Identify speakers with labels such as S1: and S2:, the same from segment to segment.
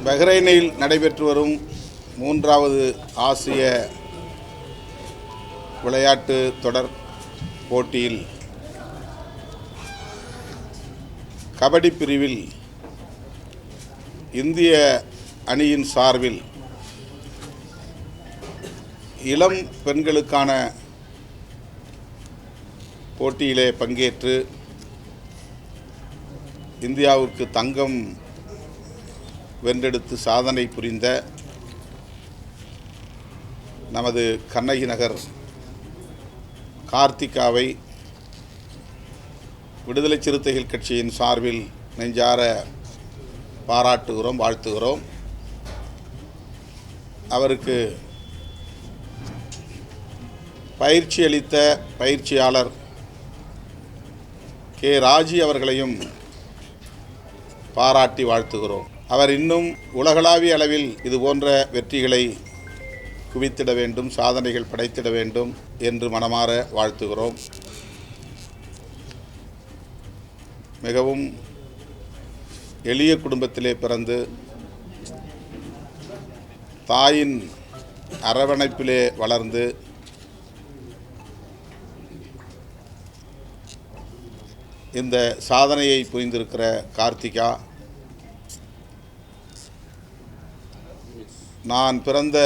S1: பஹ்ரைனில் நடைபெற்று வரும் 3வது ஆசிய விளையாட்டு தொடர் போட்டியில் கபடி பிரிவில் இந்திய அணியின் சார்பில் இளம் பெண்களுக்கான போட்டியிலே பங்கேற்று இந்தியாவுக்கு தங்கம் வென்றெடுத்து சாதனை புரிந்த நமது கண்ணகி நகர் கார்த்திகாவை விடுதலை சிறுத்தைகள் கட்சியின் சார்பில் நெஞ்சார பாராட்டுகிறோம், வாழ்த்துகிறோம். அவருக்கு பயிற்சி அளித்த பயிற்சியாளர் கே. ராஜி அவர்களையும் பாராட்டி வாழ்த்துகிறோம். அவர் இன்னும் உலகளாவிய அளவில் இதுபோன்ற வெற்றிகளை குவித்திட வேண்டும், சாதனைகள் படைத்திட வேண்டும் என்று மனமாற வாழ்த்துகிறோம். மிகவும் எளிய குடும்பத்திலே பிறந்து தாயின் அரவணைப்பிலே வளர்ந்து இந்த சாதனையை புரிந்திருக்கிற கார்த்திகா, நான் பிறந்த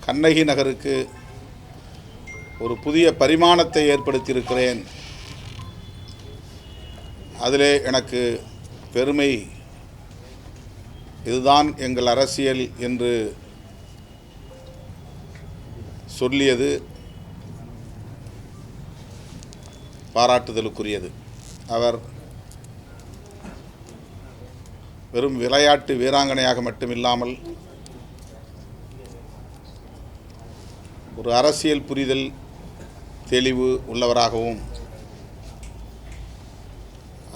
S1: கண்ணகி நகருக்கு ஒரு புதிய பரிமாணத்தை ஏற்படுத்தியிருக்கிறேன், அதிலே எனக்கு பெருமை, இதுதான் எங்கள் அரசியல் என்று சொல்லியது பாராட்டுதலுக்குரியது. அவர் வெறும் விளையாட்டு வீராங்கனையாக மட்டுமில்லாமல் ஒரு அரசியல் புரிதல் தெளிவு உள்ளவராகவும்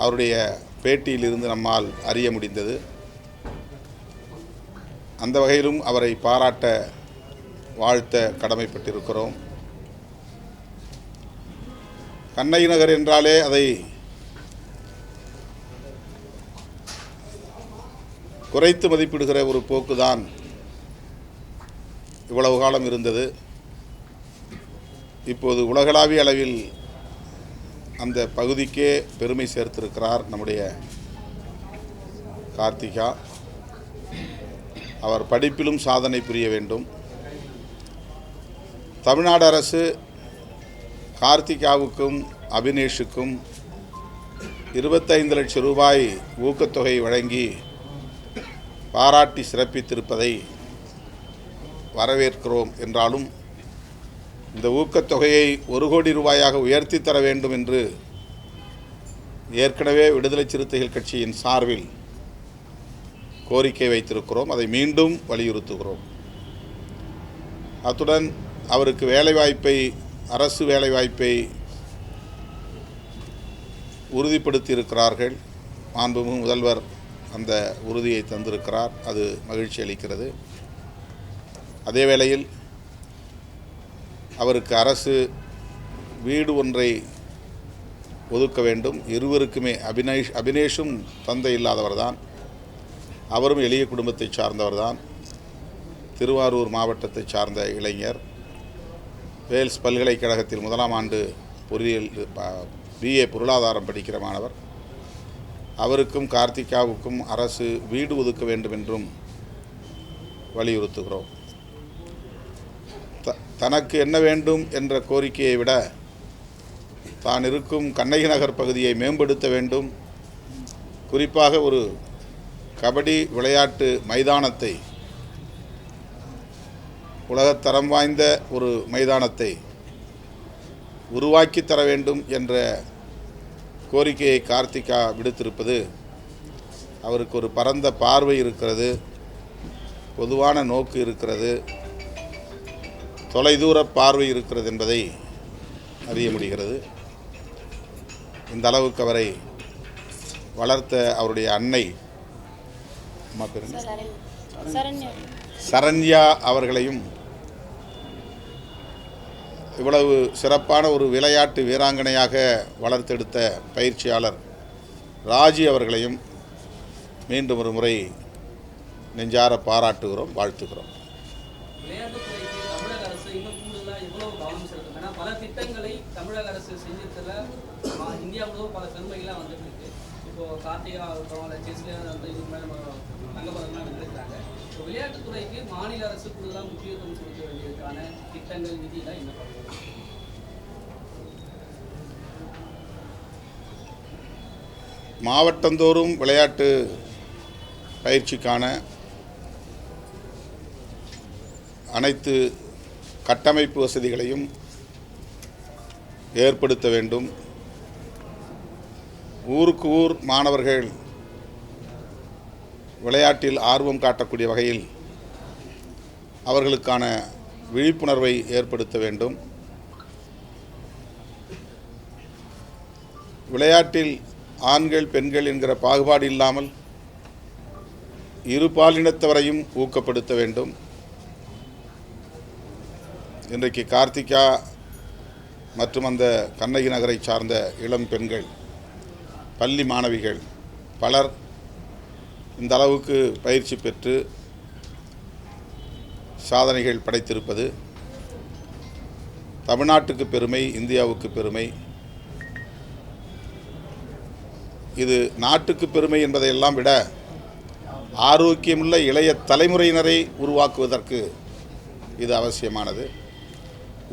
S1: அவருடைய பேட்டியிலிருந்து நம்மால் அறிய முடிந்தது. அந்த வகையிலும் அவரை பாராட்ட, வாழ்த்த கடமைப்பட்டிருக்கிறோம். கண்ணகி நகர் என்றாலே அதை குறைத்து மதிப்பிடுகிற ஒரு போக்குதான் இவ்வளவு காலம் இருந்தது. இப்போது உலகளாவிய அளவில் அந்த பகுதிக்கே பெருமை சேர்த்திருக்கிறார் நம்முடைய கார்த்திகா. அவர் படிப்பிலும் சாதனை புரிய வேண்டும். தமிழ்நாடு அரசு கார்த்திகாவுக்கும் அபினேஷுக்கும் 25 லட்சம் ரூபாய் ஊக்கத்தொகை வழங்கி பாராட்டி சிறப்பித்திருப்பதை வரவேற்கிறோம். என்றாலும் இந்த ஊக்கத்தொகையை 1 கோடி ரூபாயாக உயர்த்தி தர வேண்டும் என்று ஏற்கனவே விடுதலை சிறுத்தைகள் கட்சியின் சார்பில் கோரிக்கை வைத்திருக்கிறோம். அதை மீண்டும் வலியுறுத்துகிறோம். அத்துடன் அவருக்கு வேலைவாய்ப்பை, அரசு வேலைவாய்ப்பை உறுதிப்படுத்தி இருக்கிறார்கள். மாண்புமிகு முதல்வர் அந்த உறுதியை தந்திருக்கிறார். அது மகிழ்ச்சி அளிக்கிறது. அதே வேளையில் அவருக்கு அரசு வீடு ஒன்றை ஒதுக்க வேண்டும். இருவருக்குமே, அபினேஷும் தந்தை இல்லாதவர் தான், அவரும் எளிய குடும்பத்தை சார்ந்தவர் தான். திருவாரூர் மாவட்டத்தை சார்ந்த இளைஞர். வேல்ஸ் பல்கலைக்கழகத்தில் 1ஆம் ஆண்டு பொறியியல் BA பொருளாதாரம் படிக்கிற மாணவர். அவருக்கும் கார்த்திகாவுக்கும் அரசு வீடு ஒதுக்க வேண்டும் என்றும் வலியுறுத்துகிறோம். தனக்கு என்ன வேண்டும் என்ற கோரிக்கையை விட தான் இருக்கும் கண்ணகி நகர் பகுதியை மேம்படுத்த வேண்டும். குறிப்பாக ஒரு கபடி விளையாட்டு மைதானத்தை, உலகத்தரம் வாய்ந்த ஒரு மைதானத்தை உருவாக்கி தர வேண்டும் என்ற கோரிக்கையை கார்த்திகா விடுத்திருப்பது அவருக்கு ஒரு பரந்த பார்வை இருக்கிறது, பொதுவான நோக்கு இருக்கிறது, தொலைதூர பார்வை இருக்கிறது என்பதை அறிய முடிகிறது. இந்த அளவுக்கு அவரை வளர்த்த அவருடைய அன்னை சரண்யா அவர்களையும், இவ்வளவு சிறப்பான ஒரு விளையாட்டு வீராங்கனையாக வளர்த்தெடுத்த பயிற்சியாளர் ராஜி அவர்களையும் மீண்டும் ஒரு முறை நெஞ்சார பாராட்டுகிறோம், வாழ்த்துகிறோம்.
S2: விளையாட்டுத்துறைக்கு தமிழக அரசு இன்னும் கூடுதலாக எவ்வளவு கவனம் செலுத்தும்? ஏன்னா பல திட்டங்களை தமிழக அரசு செஞ்சதுல இந்தியா முழுவதும் பல பெருமைகளாக வந்துட்டு இருக்கு. இப்போ கார்த்திகா ஆகட்டும், செஸ்ல வந்து இது மாதிரி தங்கப்பதெல்லாம் வென்றிருக்காங்க. இப்போ விளையாட்டுத்துறைக்கு மாநில அரசு கூடுதலாக முக்கியத்துவம் செலுத்த வேண்டியதுக்கான திட்டங்கள் நிதியெல்லாம் என்ன பண்ணுறது?
S1: மாவட்டந்தோறும் விளையாட்டு பயிற்சிக்கான அனைத்து கட்டமைப்பு வசதிகளையும் ஏற்படுத்த வேண்டும். ஊருக்கு ஊர் மாணவர்கள் விளையாட்டில் ஆர்வம் காட்டக்கூடிய வகையில் அவர்களுக்கான விழிப்புணர்வை ஏற்படுத்த வேண்டும். விளையாட்டில் ஆண்கள் பெண்கள் என்கிற பாகுபாடு இல்லாமல் இரு பாலினத்தவரையும் ஊக்கப்படுத்த வேண்டும். இன்றைக்கு கார்த்திகா மற்றும் அந்த கண்ணகி நகரை சார்ந்த இளம் பெண்கள், பள்ளி மாணவிகள் பலர் இந்த அளவுக்கு பயிற்சி பெற்று சாதனைகள் படைத்திருப்பது தமிழ்நாட்டுக்கு பெருமை, இந்தியாவுக்கு பெருமை. இது நாட்டுக்கு பெருமை என்பதையெல்லாம் விட ஆரோக்கியமுள்ள இளைய தலைமுறையினரை உருவாக்குவதற்கு இது அவசியமானது.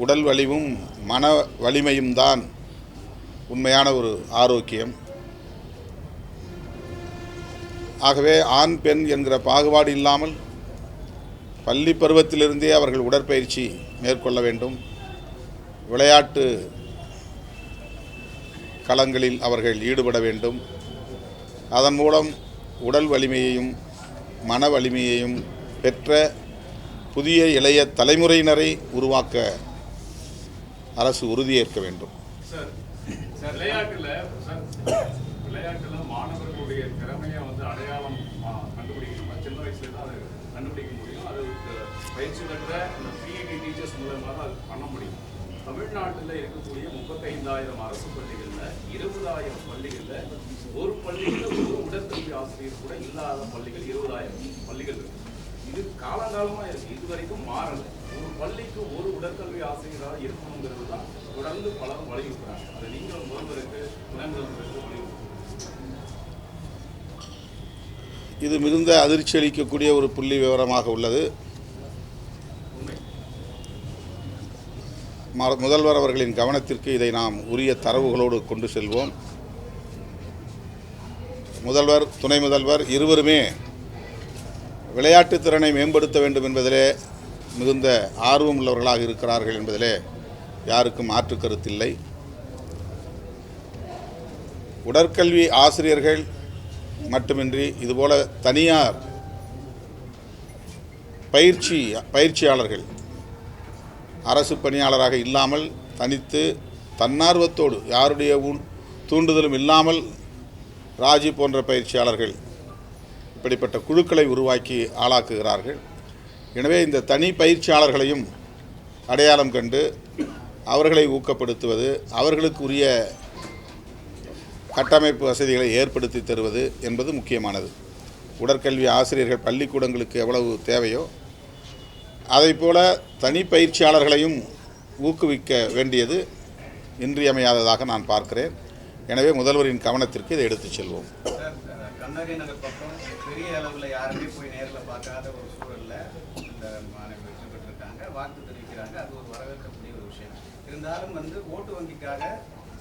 S1: உடல் வலிவும் மன வலிமையும் தான் உண்மையான ஒரு ஆரோக்கியம். ஆகவே ஆண் பெண் என்கிற பாகுபாடு இல்லாமல் பள்ளி பருவத்திலிருந்தே அவர்கள் உடற்பயிற்சி மேற்கொள்ள வேண்டும். விளையாட்டு களங்களில் அவர்கள் ஈடுபட வேண்டும். அதன் மூலம் உடல் வலிமையையும் மன வலிமையையும் பெற்ற புதிய இளைய தலைமுறையினரை உருவாக்க அரசு உறுதியேற்க வேண்டும்.
S3: விளையாட்டுல மாணவர்களுடைய திறமையை வந்து அடையாளம் கண்டுபிடிக்கணும். சின்ன வயசுல தான் அதை கண்டுபிடிக்க முடியும். அது பயிற்சி பெற்ற இந்த பிஇடி டீச்சர்ஸ் மூலமாக தான் அது பண்ண முடியும். தமிழ்நாட்டில் இருக்கக்கூடிய 35,000 அரசு பள்ளிகளில் 20,000 பள்ளிகளில் ஒரு பள்ளியில் ஒரு உடற்கல்வி ஆசிரியர் கூட இல்லாத பள்ளிகள் 20,000 பள்ளிகள் இருக்கு. இது காலங்காலமாக இருக்குது, இது வரைக்கும் மாறலை. ஒரு பள்ளிக்கு ஒரு உடற்கல்வி ஆசிரியராக இருக்கணுங்கிறது தான் தொடர்ந்து பலரும் வலியுறுத்துறாங்க. அதை நீங்களும் முதல்வருக்கு துணை முதல்வருக்கு வலியுறுத்துறாங்க.
S1: இது மிகுந்த அதிர்ச்சி அளிக்கக்கூடிய ஒரு புள்ளி விவரமாக உள்ளது. முதல்வர் அவர்களின் கவனத்திற்கு இதை நாம் உரிய தரவுகளோடு கொண்டு செல்வோம். முதல்வர், துணை முதல்வர் இருவருமே விளையாட்டு திறனை மேம்படுத்த வேண்டும் என்பதிலே மிகுந்த ஆர்வம் உள்ளவர்களாக இருக்கிறார்கள் என்பதிலே யாருக்கும் மாற்று கருத்தில்லை. உடற்கல்வி ஆசிரியர்கள் மட்டுமின்றி இதுபோல தனியார் பயிற்சியாளர்கள் அரசு பணியாளராக இல்லாமல் தனித்து தன்னார்வத்தோடு யாருடைய தூண்டுதலும் இல்லாமல் ராஜி போன்ற பயிற்சியாளர்கள் இப்படிப்பட்ட குழுக்களை உருவாக்கி ஆளாக்குகிறார்கள். எனவே இந்த தனி பயிற்சியாளர்களையும் அடையாளம் கண்டு அவர்களை ஊக்கப்படுத்துவது, அவர்களுக்கு உரிய கட்டமைப்பு வசதிகளை ஏற்படுத்தி தருவது என்பது முக்கியமானது. உடற்கல்வி ஆசிரியர்கள் பள்ளிக்கூடங்களுக்கு எவ்வளவு தேவையோ அதைப்போல தனி பயிற்சியாளர்களையும் ஊக்குவிக்க வேண்டியது இன்றியமையாததாக நான் பார்க்கிறேன். எனவே முதல்வரின் கவனத்திற்கு இதை எடுத்துச் செல்வோம்.
S4: கண்ணகி நகர் பக்கம் பெரிய அளவில் யாருமே போய் நேரில் பார்க்காத ஒரு சூழலில் இந்த மாணவர்கள் வெற்றி பெற்றிருக்காங்க, வாழ்த்து தெரிவிக்கிறாங்க. அது ஒரு வரவேற்கக்கூடிய ஒரு விஷயம். இருந்தாலும் ஓட்டு வங்கிக்காக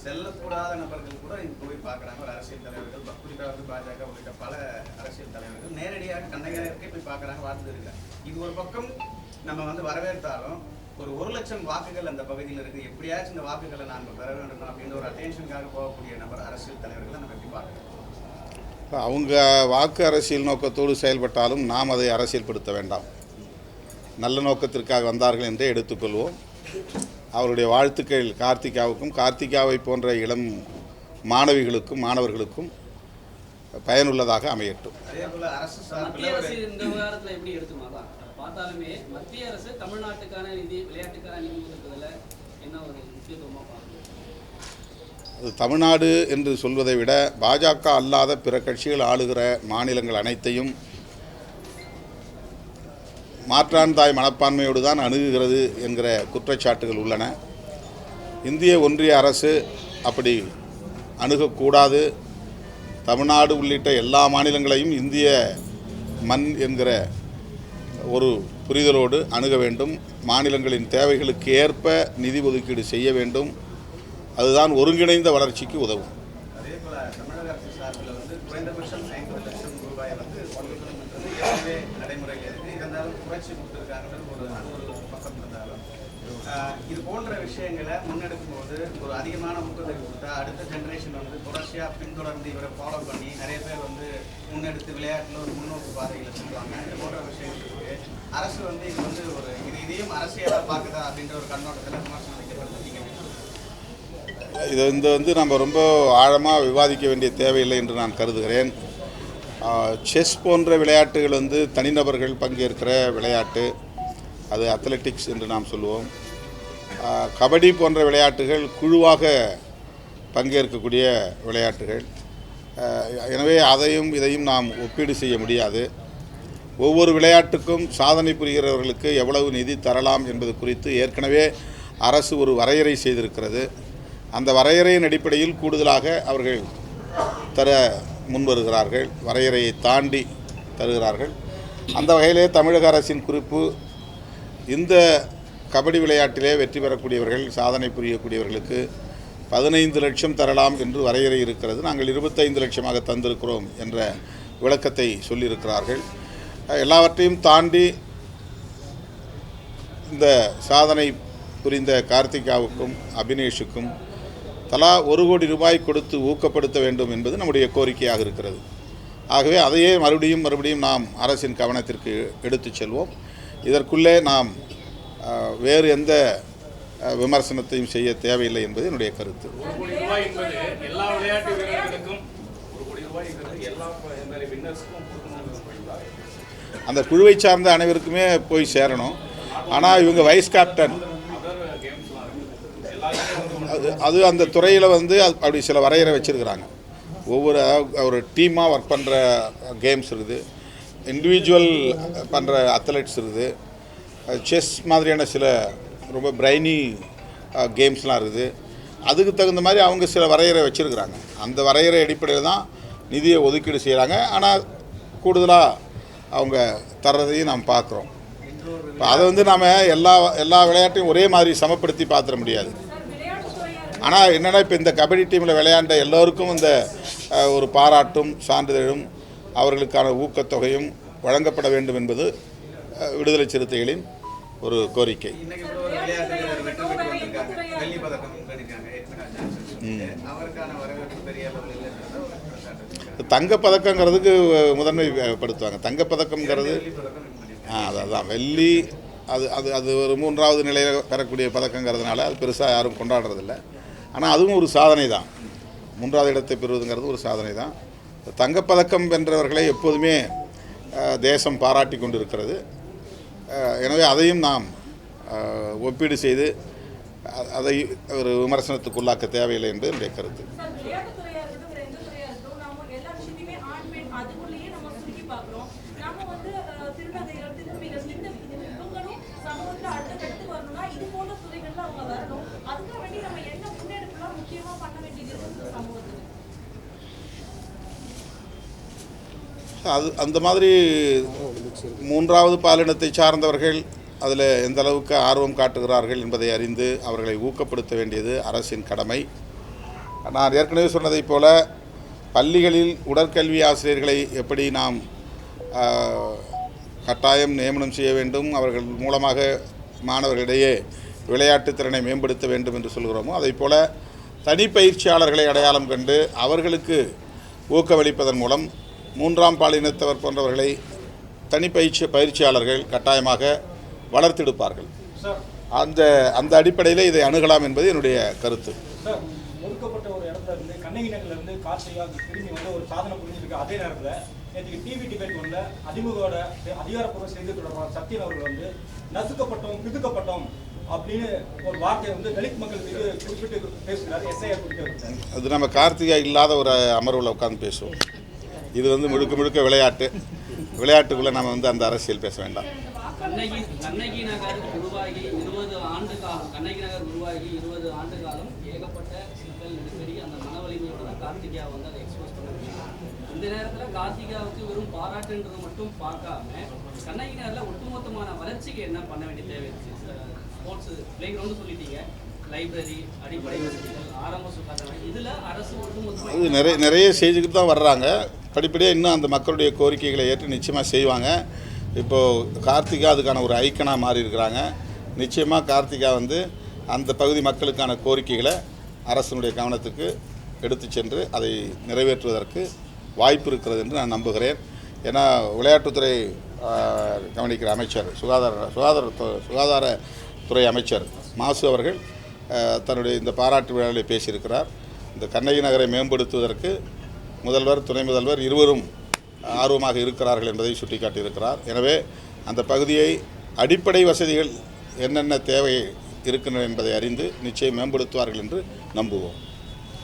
S4: செல்லக்கூடாத நபர்கள் கூட இங்கே போய் பார்க்குறாங்க. ஒரு அரசியல் தலைவர்கள், குறிப்பாக பாஜக உள்ளிட்ட பல அரசியல் தலைவர்கள் நேரடியாக கண்ணகி நகருக்கே போய் பார்க்குறாங்க, வாழ்த்து தெரிவிக்கிறாங்க. இது ஒரு பக்கம் நம்ம வரவேற்றாலும் ஒரு 1 லட்சம் வாக்குகள் அந்த பகுதியில் இருக்குது. எப்படியாச்சும் இந்த வாக்குகளை நாம் பெற வேண்டும் அப்படின்ற ஒரு அட்டென்ஷனுக்காக போகக்கூடிய நபர் அரசியல் தலைவர்களை நம்ம எப்படி பார்க்கலாம்?
S1: அவங்க வாக்கு அரசியல் நோக்கத்தோடு செயல்பட்டாலும் நாம் அதை அரசியல்படுத்த வேண்டாம். நல்ல நோக்கத்திற்காக வந்தார்கள் என்றே எடுத்துக்கொள்வோம். அவருடைய வாழ்த்துக்கள் கார்த்திகாவுக்கும் கார்த்திகாவை போன்ற இளம் மாணவிகளுக்கும் மாணவர்களுக்கும் பயனுள்ளதாக அமையட்டும்.
S2: மத்திய அரசு இந்த விவகாரத்தில் எப்படி எடுத்துமாதான் பார்த்தாலுமே மத்திய அரசு தமிழ்நாட்டுக்கான நிதி, விளையாட்டுக்கான நிதி ஒதுக்குதல என்ன ஒரு முக்கியத்துவமாக பார்க்கணும்?
S1: அது தமிழ்நாடு என்று சொல்வதை விட பாஜக அல்லாத பிற கட்சிகள் ஆளுகிற மாநிலங்கள் அனைத்தையும் மாற்றான் தாய் மனப்பான்மையோடு தான் அணுகுகிறது என்கிற குற்றச்சாட்டுகள் உள்ளன. இந்திய ஒன்றிய அரசு அப்படி அணுகக்கூடாது. தமிழ்நாடு உள்ளிட்ட எல்லா மாநிலங்களையும் இந்திய மண் என்கிற ஒரு புரிதலோடு அணுக வேண்டும். மாநிலங்களின் தேவைகளுக்கு ஏற்ப நிதி ஒதுக்கீடு செய்ய வேண்டும். அதுதான் ஒருங்கிணைந்த வளர்ச்சிக்கு உதவும்.
S4: அதே போல தமிழக அரசு சார்பில் வந்து குறைந்தபட்சம் 50 லட்சம் ரூபாயை வந்து ஒதுக்கணும்ன்றது ஏற்கனவே நடைமுறையில் இருக்குது. இருந்தாலும் குறைச்சி கொடுத்துருக்காங்கன்னு ஒரு பக்கம் இருந்தாலும் இது போன்ற விஷயங்களை முன்னெடுக்கும் போது ஒரு அதிகமான ஊக்கத்தை கொடுத்தா அடுத்த ஜென்ரேஷன் வந்து தொடர்ச்சியாக பின்தொடர்ந்து இவரை ஃபாலோ பண்ணி நிறைய பேர் வந்து முன்னெடுத்து விளையாட்டில் ஒரு முன்னோக்கு பாதையில் செல்வாங்க. இது போன்ற விஷயங்களுக்கு அரசு வந்து இது வந்து ஒரு இதையும் அரசியலாக பார்க்குதா அப்படின்ற ஒரு கண்ணோட்டத்தில் விமர்சனம் வைக்கப்படுது.
S1: இது நம்ம ரொம்ப ஆழமாக விவாதிக்க வேண்டிய தேவையில்லை என்று நான் கருதுகிறேன். செஸ் போன்ற விளையாட்டுகள் தனிநபர்கள் பங்கேற்கிற விளையாட்டு, அது அத்லெட்டிக்ஸ் என்று நாம் சொல்லுவோம். கபடி போன்ற விளையாட்டுகள் குழுவாக பங்கேற்கக்கூடிய விளையாட்டுகள். எனவே அதையும் இதையும் நாம் ஒப்பீடு செய்ய முடியாது. ஒவ்வொரு விளையாட்டுக்கும் சாதனை புரிகிறவர்களுக்கு எவ்வளவு நிதி தரலாம் என்பது குறித்து ஏற்கனவே அரசு ஒரு வரையறை செய்திருக்கிறது. அந்த வரையறையின் அடிப்படையில் கூடுதலாக அவர்கள் தர முன்வருகிறார்கள், வரையறையை தாண்டி தருகிறார்கள். அந்த வகையிலே தமிழக அரசின் குறிப்பு, இந்த கபடி விளையாட்டிலே வெற்றி பெறக்கூடியவர்கள், சாதனை புரியக்கூடியவர்களுக்கு 15 லட்சம் தரலாம் என்று வரையறை இருக்கிறது. நாங்கள் 25 லட்சமாக தந்திருக்கிறோம் என்ற விளக்கத்தை சொல்லியிருக்கிறார்கள். எல்லாவற்றையும் தாண்டி இந்த சாதனை புரிந்த கார்த்திகாவுக்கும் அபினேஷுக்கும் தலா 1 கோடி ரூபாய் கொடுத்து ஊக்கப்படுத்த வேண்டும் என்பது நம்முடைய கோரிக்கையாக இருக்கிறது. ஆகவே அதையே மறுபடியும் நாம் அரசின் கவனத்திற்கு எடுத்துச் செல்வோம். இதற்குள்ளே நாம் வேறு எந்த விமர்சனத்தையும் செய்ய தேவையில்லை என்பது என்னுடைய கருத்து.
S3: 1 கோடி ரூபாய் என்பது எல்லா விளையாட்டு வீரர்களுக்கும் 1 கோடி ரூபாய் என்பது எல்லா வின்னர்ஸ்க்கும்
S1: அந்த குழுவை சார்ந்த அனைவருக்குமே போய் சேரணும். ஆனால் இவங்க வைஸ் கேப்டன், அது அந்த துறையில் அப்படி சில வரையறை வச்சுருக்கிறாங்க. ஒரு டீமாக ஒர்க் பண்ணுற கேம்ஸ் இருக்குது, இண்டிவிஜுவல் பண்ணுற அத்லெட்ஸ் இருக்குது, செஸ் மாதிரியான சில ரொம்ப பிரைனி கேம்ஸ்லாம் இருக்குது. அதுக்கு தகுந்த மாதிரி அவங்க சில வரையறை வச்சுருக்கிறாங்க. அந்த வரையறை அடிப்படையில் தான் நிதியை ஒதுக்கீடு செய்கிறாங்க. ஆனால் கூடுதலாக அவங்க தர்றதையும் நாம் பார்க்குறோம். இப்போ அதை நாம் எல்லா விளையாட்டையும் ஒரே மாதிரி சமப்படுத்தி பார்த்துட முடியாது. ஆனால் என்னென்னா, இப்போ இந்த கபடி டீமில் விளையாண்ட எல்லோருக்கும் இந்த ஒரு பாராட்டும் சான்றிதழும் அவர்களுக்கான ஊக்கத்தொகையும் வழங்கப்பட வேண்டும் என்பது விடுதலை சிறுத்தைகளின் ஒரு கோரிக்கை. தங்கப்பதக்கங்கிறதுக்கு முதன்மைப்படுத்துவாங்க. தங்கப்பதக்கங்கிறது அதுதான் வெள்ளி, அது ஒரு 3வது நிலையில் பெறக்கூடிய பதக்கங்கிறதுனால அது பெருசாக யாரும் கொண்டாடுறதில்ல. ஆனால் அதுவும் ஒரு சாதனை தான். 3வது இடத்தை பெறுவதுங்கிறது ஒரு சாதனை தான். தங்கப்பதக்கம் வென்றவர்களை எப்போதுமே தேசம் பாராட்டி கொண்டு இருக்கிறது. எனவே அதையும் நாம் ஒப்பீடு செய்து அதை ஒரு விமர்சனத்துக்குள்ளாக்க தேவையில்லை என்பது என்னுடைய கருத்து. அந்த மாதிரி 3வது பாலினத்தை சார்ந்தவர்கள் அதில் எந்த அளவுக்கு ஆர்வம் காட்டுகிறார்கள் என்பதை அறிந்து அவர்களை ஊக்கப்படுத்த வேண்டியது அரசின் கடமை. நான் ஏற்கனவே சொன்னதைப் போல பள்ளிகளில் உடற்கல்வி ஆசிரியர்களை எப்படி நாம் கட்டாயம் நியமனம் செய்ய வேண்டும், அவர்கள் மூலமாக மாணவர்களிடையே விளையாட்டு திறனை மேம்படுத்த வேண்டும் என்று சொல்கிறோமோ, அதைப்போல தனிப்பயிற்சியாளர்களை அடையாளம் கண்டு அவர்களுக்கு ஊக்கமளிப்பதன் மூலம் 3ஆம் பாலினத்தவர் போன்றவர்களை பயிற்சியாளர்கள் கட்டாயமாக வளர்த்தெடுப்பார்கள். அந்த அடிப்படையில் இதை அணுகலாம் என்பது என்னுடைய கருத்து.
S5: ஒதுக்கப்பட்ட ஒரு இடத்துல இருந்து கண்ணகி நகர்ல இருந்து கார்த்திகா திரும்பி ஒரு சாதனை புரிஞ்சிருக்கு. அதே நேரத்தில் நேற்று டிவி டிபேட் அதிமுகவோட அதிகாரப்பூர்வ செய்தி தொடர்பாளர் சத்யன் அவர்கள் நசுக்கப்பட்டோம், பிதுக்கப்பட்டோம் அப்படின்னு ஒரு வார்த்தையை வந்து தலித் மக்கள் மீது குறிப்பிட்டு பேசுகிறார் எஸ்ஐஆர் குறித்து.
S1: அது நம்ம கார்த்திகா இல்லாத ஒரு அமர்வில் உட்காந்து பேசுவோம். இது வந்து முழுக்க முழுக்க விளையாட்டுக்குள்ளே நம்ம வந்து அந்த அரசியல் பேச வேண்டாம்.
S2: கண்ணகி நகர் உருவாகி 20 ஆண்டு காலம் ஏகப்பட்ட சிக்கல் நெருக்கடி அந்த மன வலிமையோட தான் கார்த்திகா வந்து அதை எக்ஸ்போஸ் பண்ண முடியும். இந்த நேரத்தில் கார்த்திகாவுக்கு வெறும் பாராட்டுன்றது மட்டும் பார்க்காம கண்ணகி நகரில் ஒட்டுமொத்தமான வளர்ச்சிக்கு என்ன பண்ண வேண்டிய தேவை இருக்குது? ஸ்போர்ட்ஸ் பிளே கிரவுண்டு சொல்லிட்டீங்க, லைப்ரரி, அடிப்படை வசதிகள், ஆரம்ப சுகாதாரம், இதில் அரசு ஒட்டுமொத்தமாக
S1: இது நிறைய செஞ்சுக்கிட்டு தான் வர்றாங்க. படிப்படியாக இன்னும் அந்த மக்களுடைய கோரிக்கைகளை ஏற்று நிச்சயமாக செய்வாங்க. இப்போது கார்த்திகா அதுக்கான ஒரு ஐக்கனாக மாறி இருக்கிறாங்க. நிச்சயமாக கார்த்திகா வந்து அந்த பகுதி மக்களுக்கான கோரிக்கைகளை அரசினுடைய கவனத்துக்கு எடுத்து சென்று அதை நிறைவேற்றுவதற்கு வாய்ப்பு இருக்கிறது என்று நான் நம்புகிறேன். ஏன்னா விளையாட்டுத்துறை கவனிக்கிற அமைச்சர் சுகாதாரத்துறை அமைச்சர் மாசு அவர்கள் தன்னுடைய இந்த பாராட்டு விழாவில் பேசியிருக்கிறார். இந்த கண்ணகி நகரை மேம்படுத்துவதற்கு முதல்வர், துணை முதல்வர் இருவரும் ஆர்வமாக இருக்கிறார்கள் என்பதை சுட்டிக்காட்டியிருக்கிறார். எனவே அந்த பகுதியை அடிப்படை வசதிகள் என்னென்ன தேவை இருக்கின்றன என்பதை அறிந்து நிச்சயம் மேம்படுத்துவார்கள் என்று நம்புவோம்.